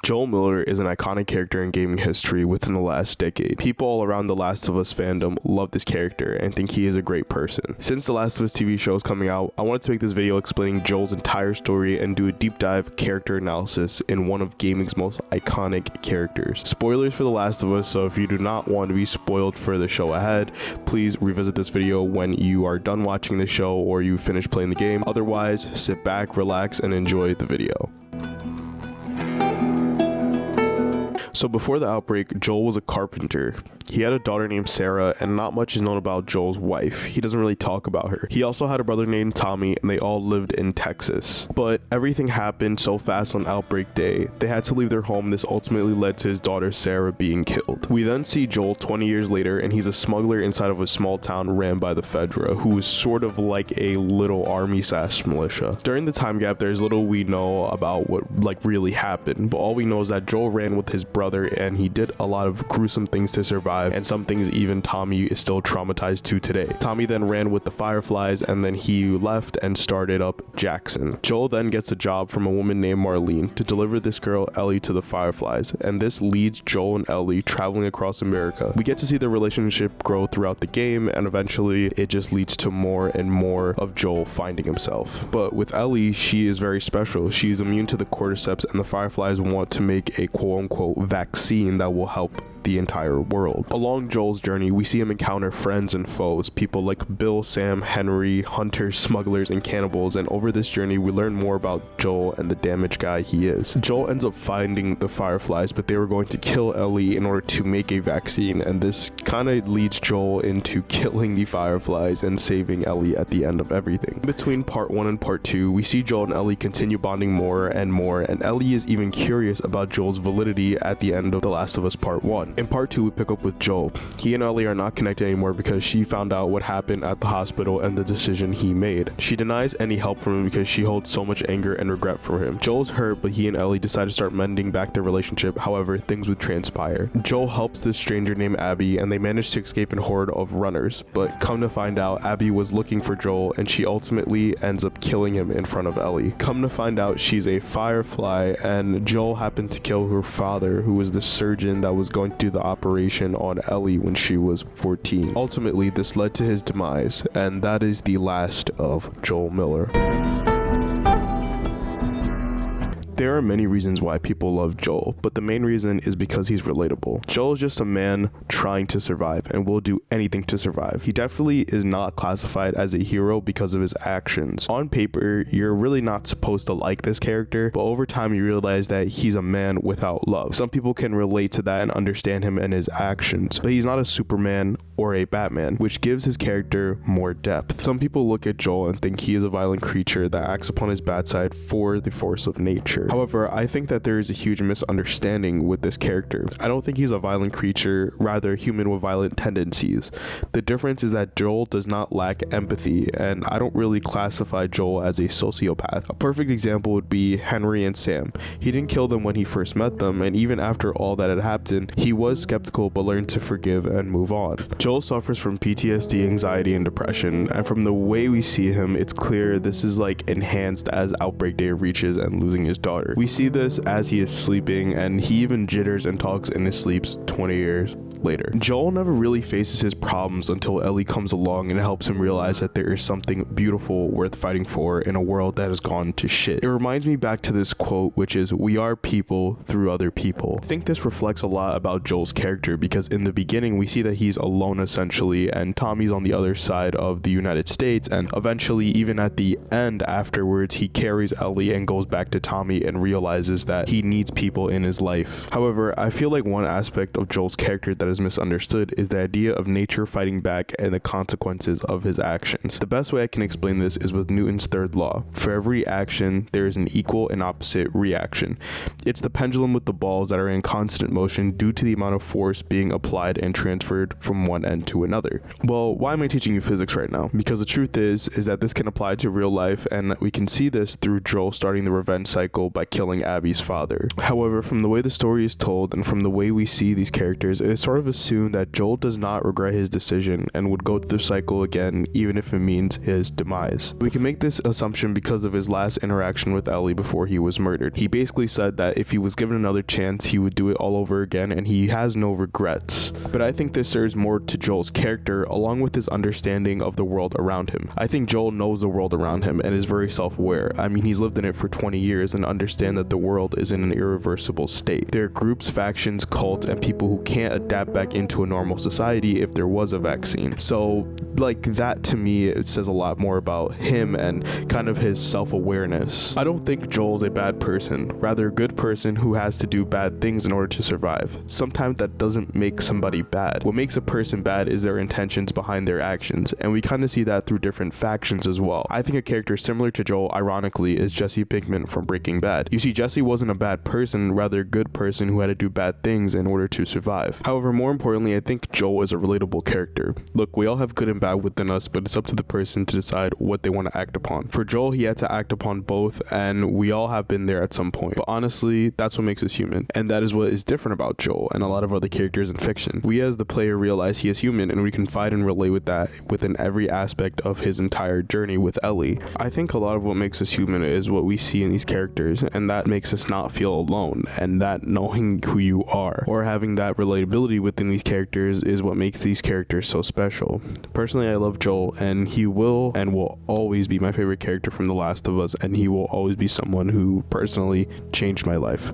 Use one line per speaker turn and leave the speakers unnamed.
Joel Miller is an iconic character in gaming history within the last decade. People all around The Last of Us fandom love this character and think he is a great person. Since The Last of Us TV show is coming out, I wanted to make this video explaining Joel's entire story and do a deep dive character analysis in one of gaming's most iconic characters. Spoilers for The Last of Us, so if you do not want to be spoiled for the show ahead, please revisit this video when you are done watching the show or you finish playing the game. Otherwise, sit back, relax, and enjoy the video. So before the outbreak, Joel was a carpenter. He had a daughter named Sarah, and not much is known about Joel's wife. He doesn't really talk about her. He also had a brother named Tommy, and they all lived in Texas. But everything happened so fast on outbreak day, they had to leave their home. This ultimately led to his daughter Sarah being killed. We then see Joel 20 years later, and he's a smuggler inside of a small town ran by the Fedra, who is sort of like a little army/militia. During the time gap, there's little we know about what really happened, but all we know is that Joel ran with his brother, and he did a lot of gruesome things to survive, and some things even Tommy is still traumatized to today. Tommy then ran with the Fireflies, and then he left and started up Jackson. Joel then gets a job from a woman named Marlene to deliver this girl Ellie to the Fireflies, and this leads Joel and Ellie traveling across America. We get to see their relationship grow throughout the game, and eventually it just leads to more and more of Joel finding himself. But with Ellie, she is very special. She's immune to the cordyceps, and the Fireflies want to make a quote-unquote vaccine that will help the entire world. Along Joel's journey, we see him encounter friends and foes, people like Bill, Sam, Henry, hunters, smugglers, and cannibals, and over this journey we learn more about Joel and the damaged guy he is. Joel ends up finding the Fireflies, but they were going to kill Ellie in order to make a vaccine, and this kind of leads Joel into killing the Fireflies and saving Ellie at the end of everything. Between part 1 and part 2, we see Joel and Ellie continue bonding more, and Ellie is even curious about Joel's validity at the end of The Last of Us Part 1. In part 2, we pick up with Joel. He and Ellie are not connected anymore because she found out what happened at the hospital and the decision he made. She denies any help from him because she holds so much anger and regret for him. Joel's hurt, but he and Ellie decide to start mending back their relationship. However, things would transpire. Joel helps this stranger named Abby, and they manage to escape a horde of runners, but come to find out, Abby was looking for Joel, and she ultimately ends up killing him in front of Ellie. Come to find out, she's a Firefly, and Joel happened to kill her father, who was the surgeon that was going to do the operation on Ellie when she was 14. Ultimately, this led to his demise, and that is the last of Joel Miller. There are many reasons why people love Joel, but the main reason is because he's relatable. Joel is just a man trying to survive and will do anything to survive. He definitely is not classified as a hero because of his actions. On paper, you're really not supposed to like this character, but over time you realize that he's a man without love. Some people can relate to that and understand him and his actions, but he's not a Superman or a Batman, which gives his character more depth. Some people look at Joel and think he is a violent creature that acts upon his bad side for the force of nature. However, I think that there is a huge misunderstanding with this character. I don't think he's a violent creature, rather a human with violent tendencies. The difference is that Joel does not lack empathy, and I don't really classify Joel as a sociopath. A perfect example would be Henry and Sam. He didn't kill them when he first met them, and even after all that had happened, he was skeptical but learned to forgive and move on. Joel suffers from PTSD, anxiety, and depression, and from the way we see him, it's clear this is enhanced as outbreak day reaches and losing his daughter. We see this as he is sleeping, and he even jitters and talks in his sleep 20 years later. Joel never really faces his problems until Ellie comes along and helps him realize that there is something beautiful worth fighting for in a world that has gone to shit. It reminds me back to this quote, which is, "We are people through other people." I think this reflects a lot about Joel's character because in the beginning we see that he's alone essentially, and Tommy's on the other side of the United States, and eventually even at the end afterwards he carries Ellie and goes back to Tommy and realizes that he needs people in his life. However, I feel like one aspect of Joel's character that is misunderstood is the idea of nature fighting back and the consequences of his actions. The best way I can explain this is with Newton's third law. For every action, there is an equal and opposite reaction. It's the pendulum with the balls that are in constant motion due to the amount of force being applied and transferred from one end to another. Well, why am I teaching you physics right now? Because the truth is that this can apply to real life, and we can see this through Joel starting the revenge cycle by killing Abby's father. However, from the way the story is told and from the way we see these characters, it sort sort of assume that Joel does not regret his decision and would go through the cycle again even if it means his demise. We can make this assumption because of his last interaction with Ellie before he was murdered. He basically said that if he was given another chance, he would do it all over again, and he has no regrets. But I think this serves more to Joel's character along with his understanding of the world around him. I think Joel knows the world around him and is very self-aware. I mean, he's lived in it for 20 years and understands that the world is in an irreversible state. There are groups, factions, cults, and people who can't adapt back into a normal society if there was a vaccine. So like that, to me, it says a lot more about him and kind of his self-awareness. I don't think Joel's a bad person, rather a good person who has to do bad things in order to survive. Sometimes that doesn't make somebody bad. What makes a person bad is their intentions behind their actions, and we kind of see that through different factions as well. I think a character similar to Joel, ironically, is Jesse Pinkman from Breaking Bad. You see, Jesse wasn't a bad person, rather a good person who had to do bad things in order to survive. However, more importantly, I think Joel is a relatable character. Look, we all have good and bad within us, but it's up to the person to decide what they want to act upon. For Joel, he had to act upon both, and we all have been there at some point. But honestly, that's what makes us human, and that is what is different about Joel and a lot of other characters in fiction. We as the player realize he is human, and we can fight and relate with that within every aspect of his entire journey with Ellie. I think a lot of what makes us human is what we see in these characters, and that makes us not feel alone, and that knowing who you are or having that relatability within these characters is what makes these characters so special. Personally, I love Joel, and he will and will always be my favorite character from The Last of Us, and he will always be someone who personally changed my life.